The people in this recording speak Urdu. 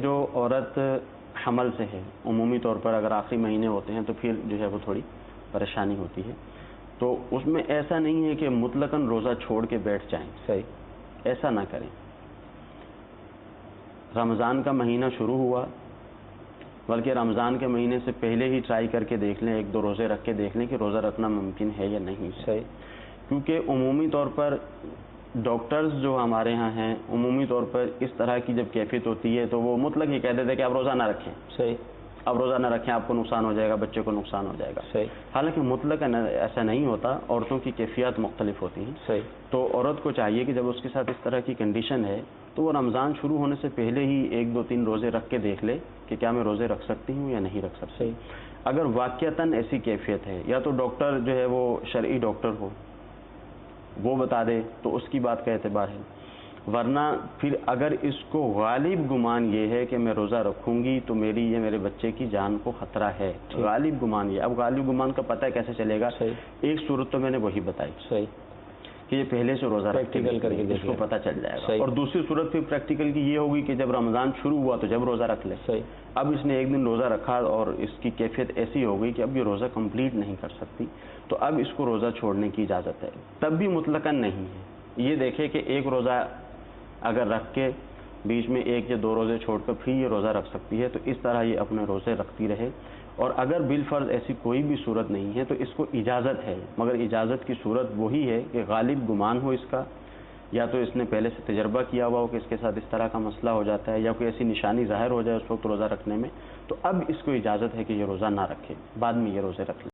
جو عورت حمل سے ہے عمومی طور پر اگر آخری مہینے ہوتے ہیں تو پھر جو ہے وہ تھوڑی پریشانی ہوتی ہے، تو اس میں ایسا نہیں ہے کہ مطلقاً روزہ چھوڑ کے بیٹھ جائیں. صحیح، ایسا نہ کریں. رمضان کا مہینہ شروع ہوا، بلکہ رمضان کے مہینے سے پہلے ہی ٹرائی کر کے دیکھ لیں، ایک دو روزے رکھ کے دیکھ لیں کہ روزہ رکھنا ممکن ہے یا نہیں. صحیح، کیونکہ عمومی طور پر ڈاکٹرز جو ہمارے ہاں ہیں عمومی طور پر اس طرح کی جب کیفیت ہوتی ہے تو وہ مطلق ہی کہہ دیتے کہ آپ روزہ نہ رکھیں. صحیح، اب روزہ نہ رکھیں، آپ کو نقصان ہو جائے گا، بچے کو نقصان ہو جائے گا. صحیح، حالانکہ مطلق ایسا نہیں ہوتا، عورتوں کی کیفیات مختلف ہوتی ہیں. صحیح، تو عورت کو چاہیے کہ جب اس کے ساتھ اس طرح کی کنڈیشن ہے تو وہ رمضان شروع ہونے سے پہلے ہی ایک دو تین روزے رکھ کے دیکھ لے کہ کیا میں روزے رکھ سکتی ہوں یا نہیں رکھ سکتی. صحیح، اگر واقعتاً ایسی کیفیت ہے یا تو ڈاکٹر جو ہے وہ شرعی ڈاکٹر ہو، وہ بتا دے تو اس کی بات کا اعتبار ہے. ورنہ پھر اگر اس کو غالب گمان یہ ہے کہ میں روزہ رکھوں گی تو میری یا میرے بچے کی جان کو خطرہ ہے، غالب گمان یہ. اب غالب گمان کا پتہ کیسے چلے گا؟ صحیح، ایک صورت تو میں نے وہی بتائی صحیح، کہ یہ پہلے سے روزہ پریکٹیکل کر کے اس کو پتہ چل جائے گا. صحیح. اور دوسری صورت پھر پریکٹیکل کی یہ ہوگی کہ جب رمضان شروع ہوا تو جب روزہ رکھ لے. صحیح، اب اس نے ایک دن روزہ رکھا اور اس کی کیفیت ایسی ہو گئی کہ اب یہ روزہ کمپلیٹ نہیں کر سکتی، تو اب اس کو روزہ چھوڑنے کی اجازت ہے. تب بھی مطلقاً نہیں ہے. یہ دیکھے کہ ایک روزہ اگر رکھ کے بیچ میں ایک یا دو روزے چھوڑ کر پھر یہ روزہ رکھ سکتی ہے، تو اس طرح یہ اپنے روزے رکھتی رہے. اور اگر بالفرض ایسی کوئی بھی صورت نہیں ہے تو اس کو اجازت ہے، مگر اجازت کی صورت وہی ہے کہ غالب گمان ہو اس کا، یا تو اس نے پہلے سے تجربہ کیا ہوا ہو کہ اس کے ساتھ اس طرح کا مسئلہ ہو جاتا ہے، یا کوئی ایسی نشانی ظاہر ہو جائے اس وقت روزہ رکھنے میں، تو اب اس کو اجازت ہے کہ یہ روزہ نہ رکھے، بعد میں یہ روزے رکھ لے.